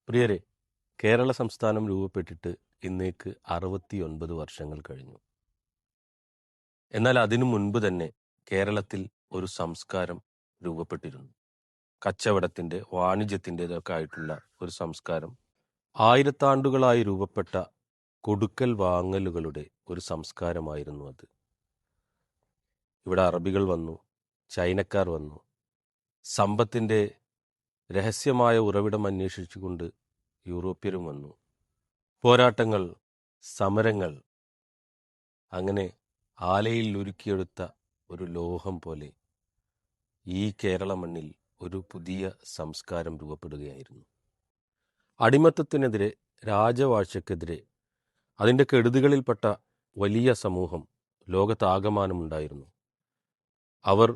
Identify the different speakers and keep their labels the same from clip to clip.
Speaker 1: പ്രിയരെ, കേരള സംസ്ഥാനം രൂപപ്പെട്ടിട്ട് ഇന്നേക്ക് 69 വർഷങ്ങൾ കഴിഞ്ഞു. എന്നാൽ അതിനു മുൻപ് തന്നെ കേരളത്തിൽ ഒരു സംസ്കാരം രൂപപ്പെട്ടിരുന്നു. കച്ചവടത്തിന്റെ, വാണിജ്യത്തിൻ്റെതൊക്കെ ആയിട്ടുള്ള ഒരു സംസ്കാരം. ആയിരത്താണ്ടുകളായി രൂപപ്പെട്ട കൊടുക്കൽ വാങ്ങലുകളുടെ ഒരു സംസ്കാരമായിരുന്നു അത്. ഇവിടെ അറബികൾ വന്നു, ചൈനക്കാർ വന്നു, സമ്പത്തിന്റെ രഹസ്യമായ ഉറവിടം അന്വേഷിച്ചുകൊണ്ട് യൂറോപ്യരും വന്നു. പോരാട്ടങ്ങൾ, സമരങ്ങൾ, അങ്ങനെ ആലയിൽ ഉരുക്കിയെടുത്ത ഒരു ലോഹം പോലെ ഈ കേരള മണ്ണിൽ ഒരു പുതിയ സംസ്കാരം രൂപപ്പെടുകയായിരുന്നു. അടിമത്തത്തിനെതിരെ, രാജവാഴ്ചക്കെതിരെ, അതിൻ്റെ കെടുതികളിൽപ്പെട്ട വലിയ സമൂഹം ലോകത്താകമാനമുണ്ടായിരുന്നു. അവർ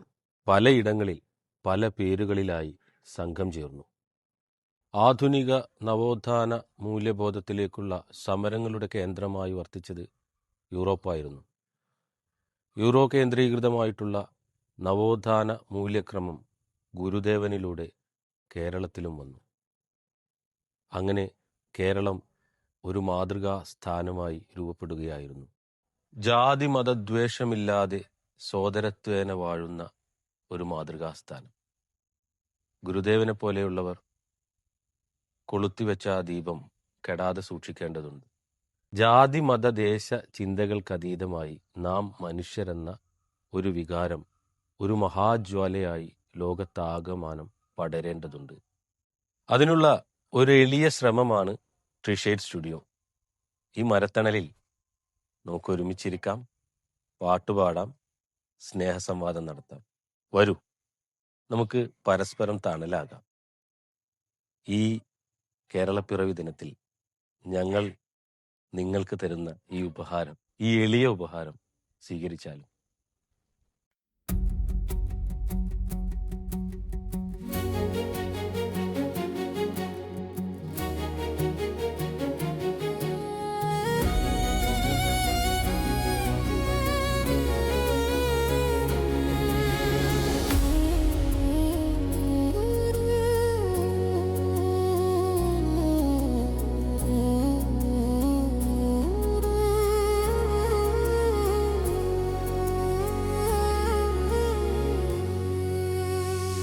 Speaker 1: പലയിടങ്ങളിൽ പല പേരുകളിലായി സംഘം ചേർന്നു. ആധുനിക നവോത്ഥാന മൂല്യബോധത്തിലേക്കുള്ള സമരങ്ങളുടെ കേന്ദ്രമായി വർത്തിച്ചത് യൂറോപ്പായിരുന്നു. യൂറോ കേന്ദ്രീകൃതമായിട്ടുള്ള നവോത്ഥാന മൂല്യക്രമം ഗുരുദേവനിലൂടെ കേരളത്തിലും വന്നു. അങ്ങനെ കേരളം ഒരു മാതൃകാ സ്ഥാനമായി രൂപപ്പെടുകയായിരുന്നു. ജാതി മതദ്വേഷമില്ലാതെ സോദരത്വേന വാഴുന്ന ഒരു മാതൃകാസ്ഥാനം. ഗുരുദേവനെ പോലെയുള്ളവർ കൊളുത്തിവെച്ച ആ ദീപം കെടാതെ സൂക്ഷിക്കേണ്ടതുണ്ട്. ജാതി മതദേശ ചിന്തകൾക്കതീതമായി നാം മനുഷ്യരെന്ന ഒരു വികാരം ഒരു മഹാജ്വാലയായി ലോകത്താകമാനം പടരേണ്ടതുണ്ട്. അതിനുള്ള ഒരു എളിയ ശ്രമമാണ് ട്രീഷേഡ് സ്റ്റുഡിയോ. ഈ മരത്തണലിൽ നമുക്ക് ഒരുമിച്ചിരിക്കാം, പാട്ടുപാടാം, സ്നേഹസംവാദം നടത്താം. വരൂ, നമുക്ക് പരസ്പരം തണലാകാം. ഈ കേരളപ്പിറവി ദിനത്തിൽ ഞങ്ങൾ നിങ്ങൾക്ക് തരുന്ന ഈ ഉപഹാരം, ഈ എളിയ ഉപഹാരം സ്വീകരിച്ചാലും.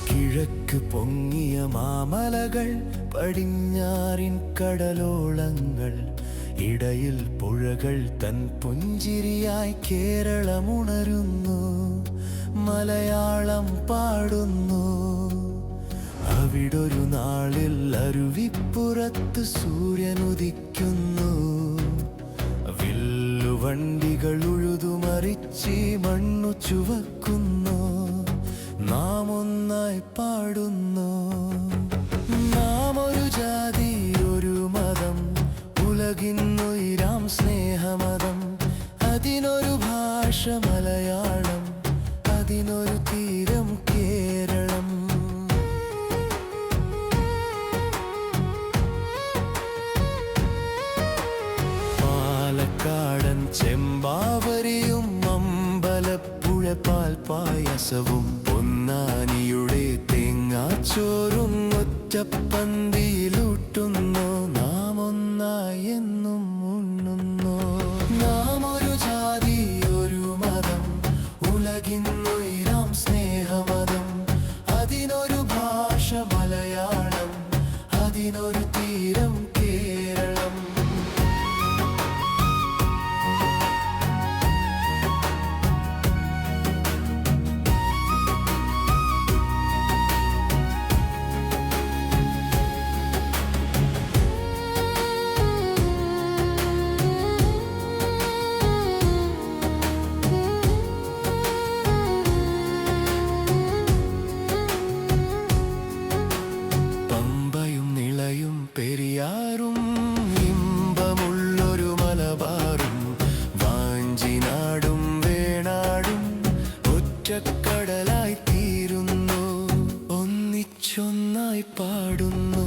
Speaker 2: കിഴക്ക് പൊങ്ങിയ മാമലകൾ, പടിഞ്ഞാറിൻ കടലോളങ്ങൾ, ഇടയിൽ പുഴകൾ തൻ പുഞ്ചിരിയായി കേരളമുണരുന്നു, മലയാളം പാടുന്നു. അവിടൊരു നാളിൽ അരുവിപ്പുറത്ത് സൂര്യനുദിക്കുന്നു, വില്ലുവണ്ടികൾ ഉഴുതുമറിച്ച് മണ്ണു ചുവക്കുന്നു, നാം ഒന്നായി പാടുന്നു. നാം ഒരു ജാതി, ഒരു മതം, ഉലകിന്നുയരാം സ്നേഹമതം, അതിനൊരു ഭാഷ മലയാളം, അതിനൊരു തീരം കേരളം. പാലക്കാടൻ ചെമ്പാവരിയും അമ്പലപ്പുഴ പാൽപ്പായസവും പൊന്നാനിയുടെ തേങ്ങാച്ചോറും ഒറ്റപ്പന്തിയിലൂട്ടുന്നു, നാം ഒന്നായി എന്നും ഉണ്ണുന്നു. നാം ഒരു ജാതി, ഒരു മതം, ഉലകിന്നുയരാം സ്നേഹമതം, അതിനൊരു ഭാഷ മലയാളം, അതിനൊരു തീരം കേരളം. പമ്പയും നിളയും പെരിയാറും ഇമ്പമുള്ളൊരു മലബാറും, വാഞ്ചിനാടും വേണാടും ഒറ്റക്കടലായി തീരുന്നു, ഒന്നിച്ചൊന്നായി പാടുന്നു.